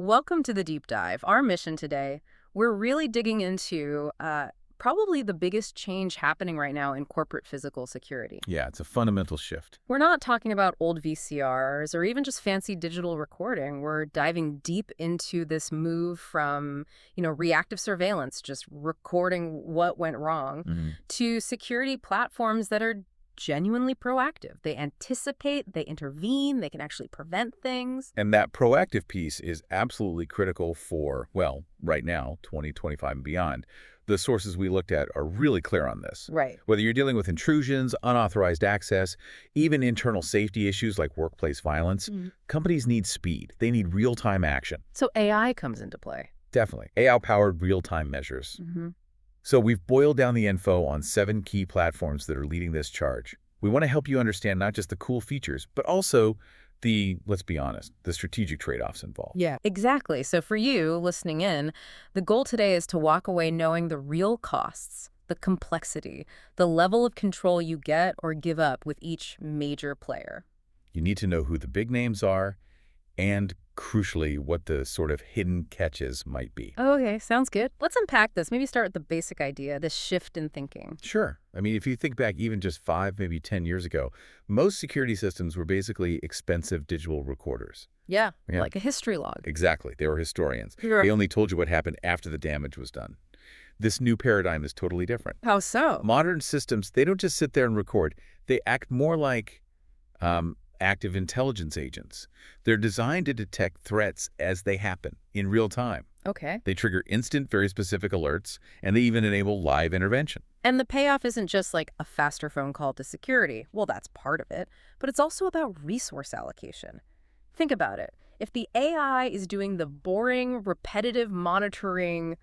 Welcome to the deep dive. Our mission today, we're really digging into probably the biggest change happening right now in corporate physical security. Yeah, it's a fundamental shift. We're not talking about old VCRs or even just fancy digital recording. We're diving deep into this move from, reactive surveillance, just recording what went wrong, to security platforms that are genuinely proactive. They anticipate, they intervene, they can actually prevent things. And that proactive piece is absolutely critical for, well, right now, 2025 and beyond. The sources we looked at are really clear on this. Right. Whether you're dealing with intrusions, unauthorized access, even internal safety issues like workplace violence, companies need speed. They need real-time action. So AI comes into play. Definitely. AI-powered real-time measures. So we've boiled down the info on 7 key platforms that are leading this charge. We want to help you understand not just the cool features, but also the, let's be honest, the strategic trade-offs involved. Yeah, exactly. So for you listening in, the goal today is to walk away knowing the real costs, the complexity, the level of control you get or give up with each major player. You need to know who the big names are and, crucially, what the sort of hidden catches might be. Okay, sounds good. Let's unpack this. Maybe start with the basic idea, this shift in thinking. Sure. I mean, if you think back even just 5, maybe 10 years ago, most security systems were basically expensive digital recorders. Yeah, Yeah. like a history log. Exactly. They were historians. Sure. They only told you what happened after the damage was done. This new paradigm is totally different. How so? Modern systems, they don't just sit there and record. They act more like active intelligence agents. They're designed to detect threats as they happen in real time. Okay. They trigger instant, very specific alerts, and they even enable live intervention. And the payoff isn't just like a faster phone call to security. Well, that's part of it. But it's also about resource allocation. Think about it. If the AI is doing the boring, repetitive monitoring,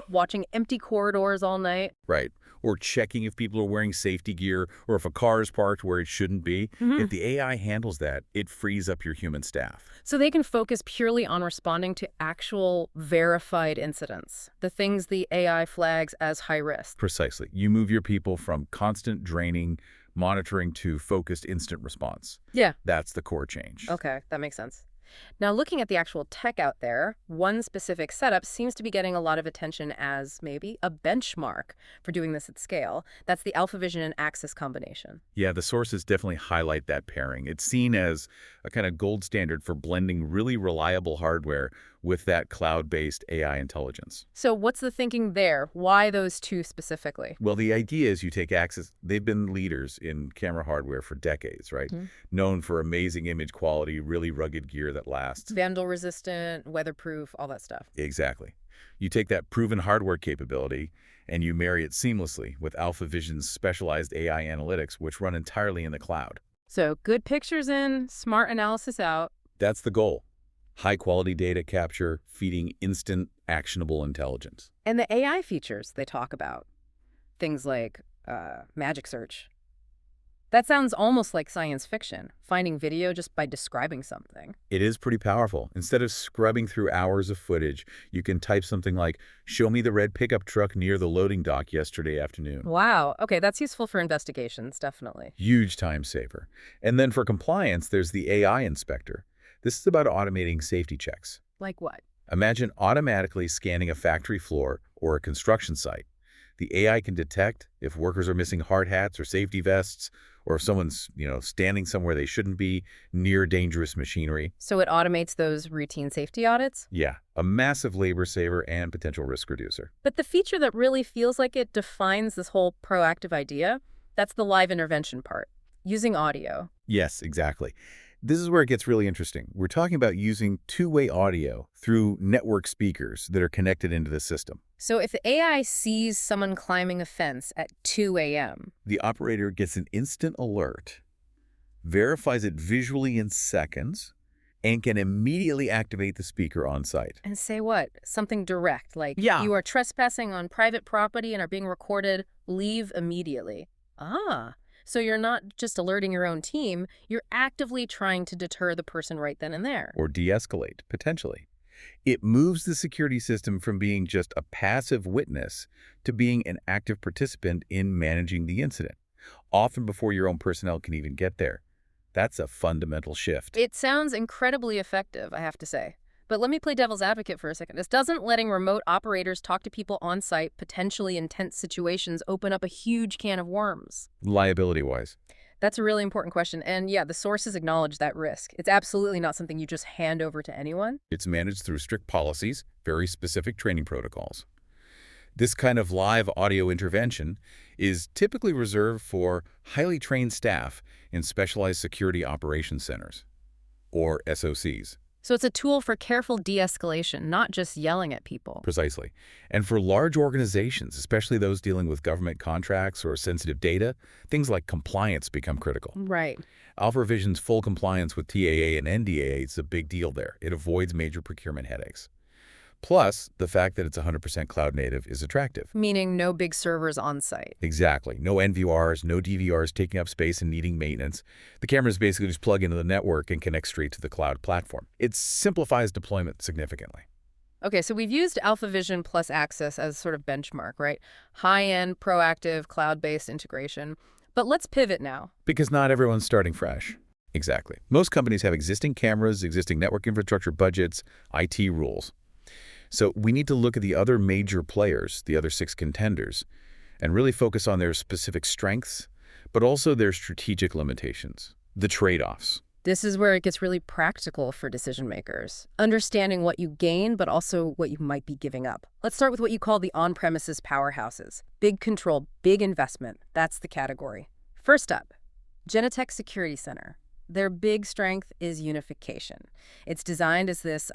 watching empty corridors all night. Right. Or checking if people are wearing safety gear, or if a car is parked where it shouldn't be. If the AI handles that, it frees up your human staff. So they can focus purely on responding to actual verified incidents, the things the AI flags as high risk. Precisely. You move your people from constant draining, monitoring to focused instant response. Yeah. That's the core change. Okay, that makes sense. Now, looking at the actual tech out there, one specific setup seems to be getting a lot of attention as maybe a benchmark for doing this at scale. That's the Avigilon and Axis combination. Yeah, the sources definitely highlight that pairing. It's seen as a kind of gold standard for blending really reliable hardware with that cloud-based AI intelligence. So what's the thinking there? Why those two specifically? Well, the idea is you take Axis. They've been leaders in camera hardware for decades, right? Known for amazing image quality, really rugged gear that lasts. Vandal resistant, weatherproof, all that stuff. Exactly. You take that proven hardware capability and you marry it seamlessly with Vision's specialized AI analytics, which run entirely in the cloud. So good pictures in, smart analysis out. That's the goal. High-quality data capture, feeding instant, actionable intelligence. And the AI features they talk about, things like magic search. That sounds almost like science fiction, finding video just by describing something. It is pretty powerful. Instead of scrubbing through hours of footage, you can type something like, "Show me the red pickup truck near the loading dock yesterday afternoon." Wow. Okay, that's useful for investigations, definitely. Huge time saver. And then for compliance, there's the AI inspector. This is about automating safety checks. Like what? Imagine automatically scanning a factory floor or a construction site. The AI can detect if workers are missing hard hats or safety vests, or if someone's, standing somewhere they shouldn't be near dangerous machinery. So it automates those routine safety audits? Yeah, a massive labor saver and potential risk reducer. But the feature that really feels like it defines this whole proactive idea, that's the live intervention part, using audio. Yes, exactly. This is where it gets really interesting. We're talking about using two-way audio through network speakers that are connected into the system. So if the AI sees someone climbing a fence at 2 a.m. The operator gets an instant alert, verifies it visually in seconds, and can immediately activate the speaker on site. And say what? Something direct, like Yeah. you are trespassing on private property and are being recorded, leave immediately. Ah. So you're not just alerting your own team, you're actively trying to deter the person right then and there. Or de-escalate, potentially. It moves the security system from being just a passive witness to being an active participant in managing the incident, often before your own personnel can even get there. That's a fundamental shift. It sounds incredibly effective, I have to say. But let me play devil's advocate for a second. Doesn't letting remote operators talk to people on site, potentially in tense situations, open up a huge can of worms? Liability-wise. That's a really important question. And yeah, the sources acknowledge that risk. It's absolutely not something you just hand over to anyone. It's managed through strict policies, very specific training protocols. This kind of live audio intervention is typically reserved for highly trained staff in specialized security operations centers, or SOCs. So it's a tool for careful de-escalation, not just yelling at people. Precisely. And for large organizations, especially those dealing with government contracts or sensitive data, things like compliance become critical. Right. AlphaVision's full compliance with TAA and NDAA is a big deal there. It avoids major procurement headaches. Plus, the fact that it's 100% cloud native is attractive. Meaning no big servers on site. Exactly. No NVRs, no DVRs taking up space and needing maintenance. The cameras basically just plug into the network and connect straight to the cloud platform. It simplifies deployment significantly. Okay, so we've used AlphaVision plus Access as sort of benchmark, right? High-end, proactive, cloud-based integration. But let's pivot now. Because not everyone's starting fresh. Exactly. Most companies have existing cameras, existing network infrastructure budgets, IT rules. So we need to look at the other major players, the other 6 contenders, and really focus on their specific strengths, but also their strategic limitations, the trade-offs. This is where it gets really practical for decision makers, understanding what you gain, but also what you might be giving up. Let's start with what you call the on-premises powerhouses. Big control, big investment. That's the category. First up, Genetec Security Center. Their big strength is unification. It's designed as this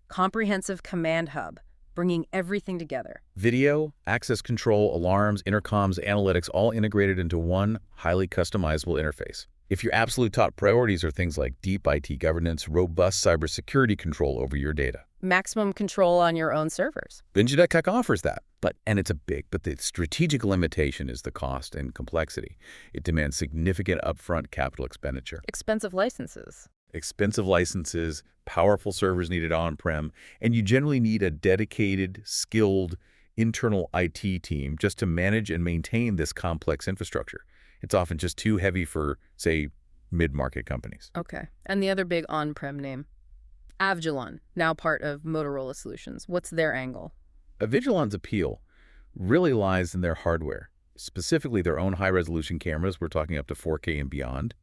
comprehensive command hub, bringing everything together. Video, access control, alarms, intercoms, analytics, all integrated into one highly customizable interface. If your absolute top priorities are things like deep IT governance, robust cybersecurity control over your data. Maximum control on your own servers. Genetec offers that. And it's but the strategic limitation is the cost and complexity. It demands significant upfront capital expenditure. Expensive licenses. Expensive licenses, powerful servers needed on-prem, and you generally need a dedicated, skilled, internal IT team just to manage and maintain this complex infrastructure. It's often just too heavy for, say, mid-market companies. Okay. And the other big on-prem name? Avigilon, now part of Motorola Solutions. What's their angle? Avigilon's appeal really lies in their hardware, specifically their own high-resolution cameras. We're talking up to 4K and beyond.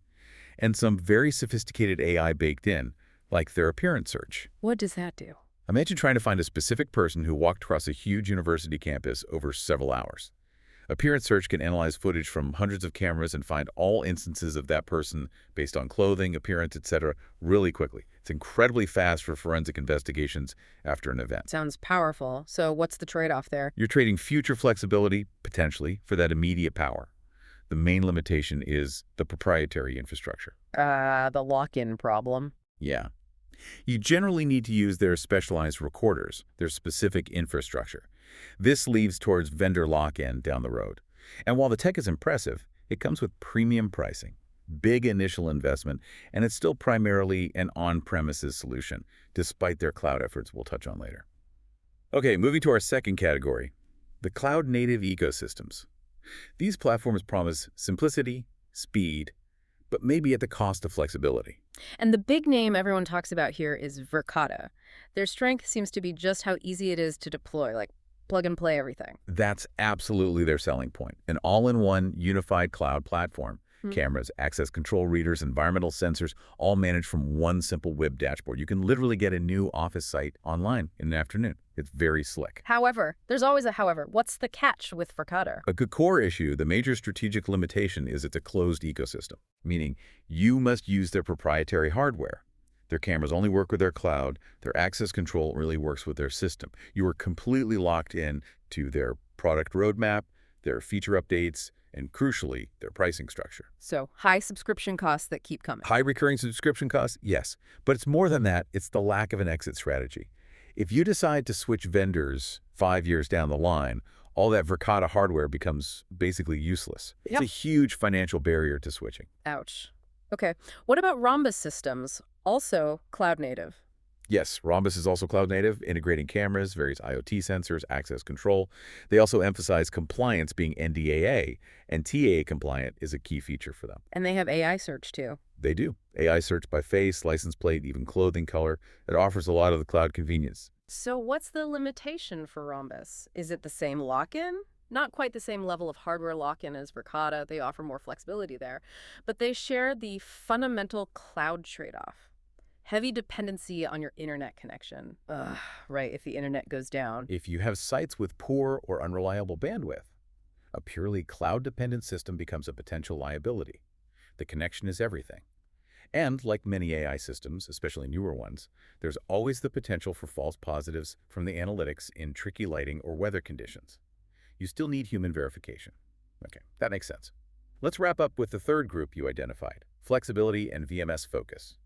And some very sophisticated AI baked in, like their appearance search. What does that do? Imagine trying to find a specific person who walked across a huge university campus over several hours. Appearance search can analyze footage from hundreds of cameras and find all instances of that person based on clothing, appearance, etc. really quickly. It's incredibly fast for forensic investigations after an event. Sounds powerful. So what's the trade-off there? You're trading future flexibility, potentially, for that immediate power. The main limitation is the proprietary infrastructure. The lock-in problem. Yeah. You generally need to use their specialized recorders, their specific infrastructure. This leads towards vendor lock-in down the road. And while the tech is impressive, it comes with premium pricing, big initial investment, and it's still primarily an on-premises solution, despite their cloud efforts we'll touch on later. Okay, moving to our second category, the cloud-native ecosystems. These platforms promise simplicity, speed, but maybe at the cost of flexibility. And the big name everyone talks about here is Verkada. Their strength seems to be just how easy it is to deploy, like plug and play everything. That's absolutely their selling point. An all-in-one unified cloud platform. Cameras, access control readers, environmental sensors, all managed from one simple web dashboard. You can literally get a new office site online in an afternoon. It's very slick. However, there's always a however. What's the catch with Verkada? A good core issue, the major strategic limitation is it's a closed ecosystem, meaning you must use their proprietary hardware. Their cameras only work with their cloud. Their access control really works with their system. You are completely locked in to their product roadmap, their feature updates, and crucially, their pricing structure. So high subscription costs that keep coming. High recurring subscription costs? Yes. But it's more than that. It's the lack of an exit strategy. If you decide to switch vendors 5 years down the line, all that Verkada hardware becomes basically useless. It's a huge financial barrier to switching. Ouch. Okay. What about Rhombus systems? Also cloud native. Yes, Rhombus is also cloud native, integrating cameras, various IoT sensors, access control. They also emphasize compliance being NDAA, and TAA compliant is a key feature for them. And they have AI search too. They do. AI search by face, license plate, even clothing color. It offers a lot of the cloud convenience. So what's the limitation for Rhombus? Is it the same lock-in? Not quite the same level of hardware lock-in as Verkada. They offer more flexibility there. But they share the fundamental cloud trade-off. Heavy dependency on your internet connection. Ugh, right, if the internet goes down. If you have sites with poor or unreliable bandwidth, a purely cloud-dependent system becomes a potential liability. The connection is everything. And like many AI systems, especially newer ones, there's always the potential for false positives from the analytics in tricky lighting or weather conditions. You still need human verification. Okay, that makes sense. Let's wrap up with the third group you identified, flexibility and VMS focus.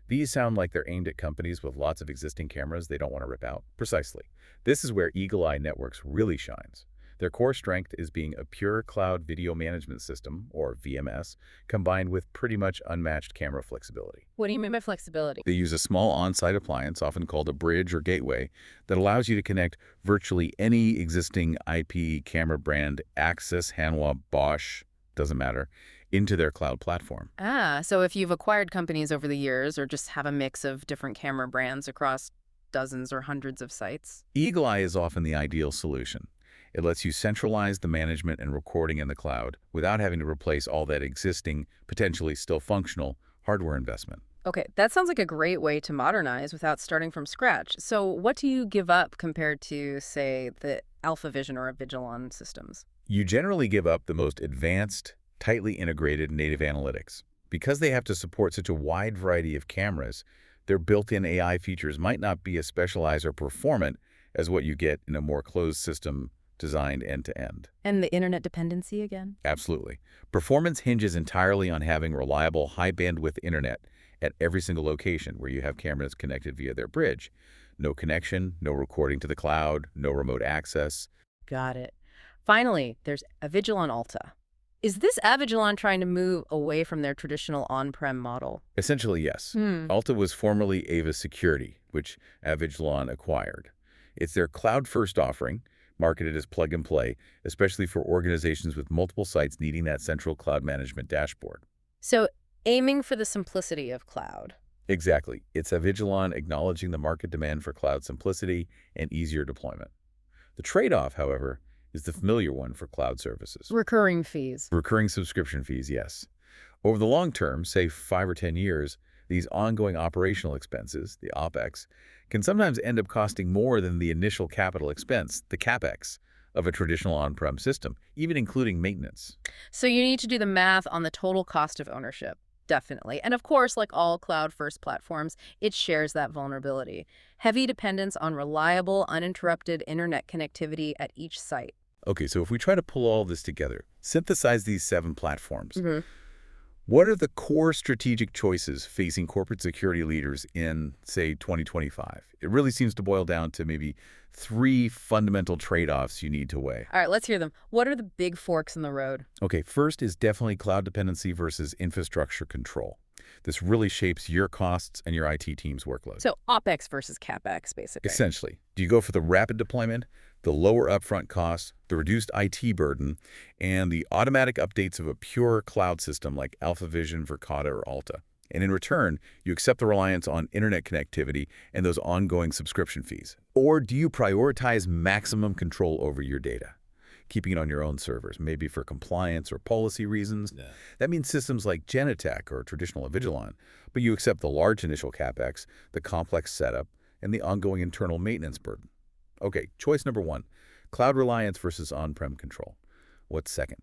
These sound like they're aimed at companies with lots of existing cameras they don't want to rip out. Precisely. This is where Eagle Eye Networks really shines. Their core strength is being a pure cloud video management system, or VMS, combined with pretty much unmatched camera flexibility. What do you mean by flexibility? They use a small on-site appliance, often called a bridge or gateway, that allows you to connect virtually any existing IP camera brand, Axis, Hanwha, Bosch, doesn't matter, into their cloud platform. Ah, so if you've acquired companies over the years or just have a mix of different camera brands across dozens or hundreds of sites? Eagle Eye is often the ideal solution. It lets you centralize the management and recording in the cloud without having to replace all that existing, potentially still functional, hardware investment. Okay, that sounds like a great way to modernize without starting from scratch. So what do you give up compared to, say, the Vision or Avigilon systems? You generally give up the most advanced, tightly integrated native analytics. Because they have to support such a wide variety of cameras, their built-in AI features might not be as specialized or performant as what you get in a more closed system designed end-to-end. And the internet dependency again? Absolutely. Performance hinges entirely on having reliable, high-bandwidth internet at every single location where you have cameras connected via their bridge. No connection, no recording to the cloud, no remote access. Got it. Finally, there's Avigilon Alta. Is this Avigilon trying to move away from their traditional on-prem model? Essentially, yes. Alta was formerly Ava Security, which Avigilon acquired. It's their cloud-first offering, marketed as plug-and-play, especially for organizations with multiple sites needing that central cloud management dashboard. So aiming for the simplicity of cloud. Exactly. It's Avigilon acknowledging the market demand for cloud simplicity and easier deployment. The trade-off, however, is the familiar one for cloud services. Recurring fees. Recurring subscription fees, yes. Over the long term, say 5 or 10 years, these ongoing operational expenses, the OpEx, can sometimes end up costing more than the initial capital expense, the CapEx, of a traditional on-prem system, even including maintenance. So you need to do the math on the total cost of ownership, definitely. And of course, like all cloud-first platforms, it shares that vulnerability. Heavy dependence on reliable, uninterrupted internet connectivity at each site. Okay, so if we try to pull all this together, synthesize these 7 platforms, what are the core strategic choices facing corporate security leaders in, say, 2025? It really seems to boil down to maybe 3 fundamental trade-offs you need to weigh. All right, let's hear them. What are the big forks in the road? Okay, first is definitely cloud dependency versus infrastructure control. This really shapes your costs and your IT team's workload. So OpEx versus CapEx, basically. Essentially, do you go for the rapid deployment, the lower upfront costs, the reduced IT burden, and the automatic updates of a pure cloud system like Vision, Verkada, or Alta? And in return, you accept the reliance on internet connectivity and those ongoing subscription fees. Or do you prioritize maximum control over your data, keeping it on your own servers, maybe for compliance or policy reasons? Yeah. That means systems like Genetec or traditional Avigilon, but you accept the large initial CapEx, the complex setup, and the ongoing internal maintenance burden. Okay, choice number 1, cloud reliance versus on-prem control. What's second?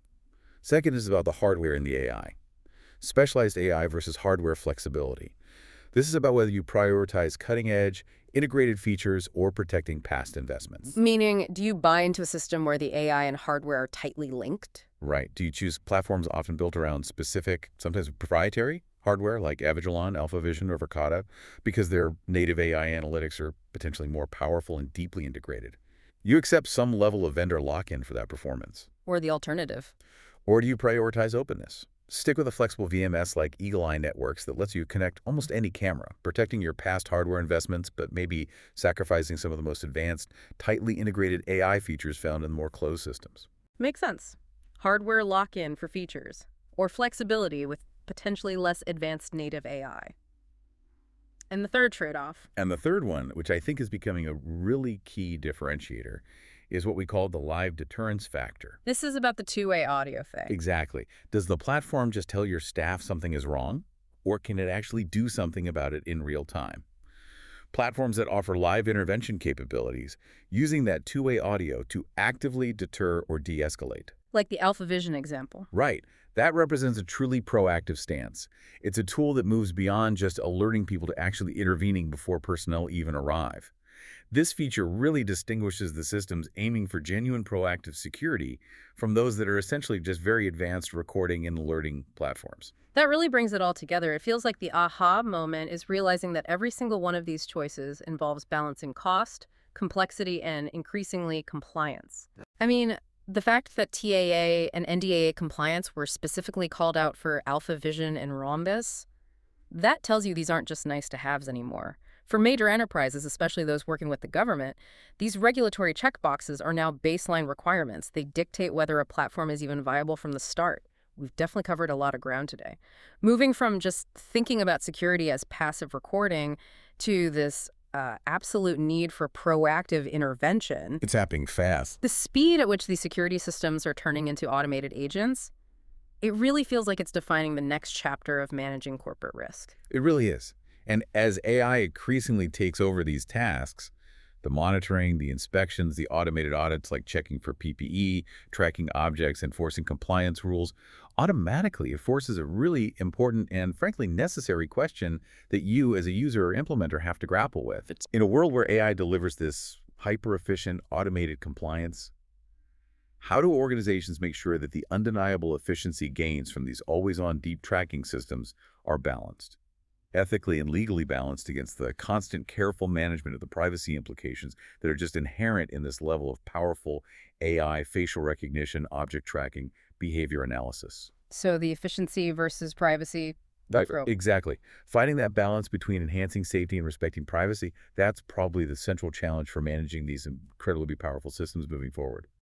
Second is about the hardware and the AI. Specialized AI versus hardware flexibility. This is about whether you prioritize cutting-edge, integrated features or protecting past investments. Meaning, do you buy into a system where the AI and hardware are tightly linked? Right. Do you choose platforms often built around specific, sometimes proprietary, hardware like Avigilon, Vision, or Verkada because their native AI analytics are potentially more powerful and deeply integrated? You accept some level of vendor lock-in for that performance. Or the alternative? Or do you prioritize openness? Stick with a flexible VMS like Eagle Eye Networks that lets you connect almost any camera, protecting your past hardware investments, but maybe sacrificing some of the most advanced, tightly integrated AI features found in more closed systems. Makes sense. Hardware lock-in for features, or flexibility with potentially less advanced native AI. And the third trade-off. And the third one, which I think is becoming a really key differentiator, is what we call the live deterrence factor. This is about the two-way audio thing. Exactly. Does the platform just tell your staff something is wrong, or can it actually do something about it in real time? Platforms that offer live intervention capabilities, using that two-way audio to actively deter or de-escalate. Like the Avigilon example. Right. That represents a truly proactive stance. It's a tool that moves beyond just alerting people to actually intervening before personnel even arrive. This feature really distinguishes the systems aiming for genuine proactive security from those that are essentially just very advanced recording and alerting platforms. That really brings it all together. It feels like the aha moment is realizing that every single one of these choices involves balancing cost, complexity, and increasingly compliance. I mean, the fact that TAA and NDAA compliance were specifically called out for Avigilon and Rhombus, that tells you these aren't just nice-to-haves anymore. For major enterprises, especially those working with the government, these regulatory checkboxes are now baseline requirements. They dictate whether a platform is even viable from the start. We've definitely covered a lot of ground today. Moving from just thinking about security as passive recording to this absolute need for proactive intervention. It's happening fast. The speed at which these security systems are turning into automated agents, it really feels like it's defining the next chapter of managing corporate risk. It really is. And as AI increasingly takes over these tasks, the monitoring, the inspections, the automated audits like checking for PPE, tracking objects, enforcing compliance rules, automatically it forces a really important and frankly necessary question that you as a user or implementer have to grapple with. In a world where AI delivers this hyper-efficient automated compliance, how do organizations make sure that the undeniable efficiency gains from these always-on deep tracking systems are balanced? Ethically and legally balanced against the constant careful management of the privacy implications that are just inherent in this level of powerful AI, facial recognition, object tracking, behavior analysis. So the efficiency versus privacy trope. Exactly. Finding that balance between enhancing safety and respecting privacy, that's probably the central challenge for managing these incredibly powerful systems moving forward.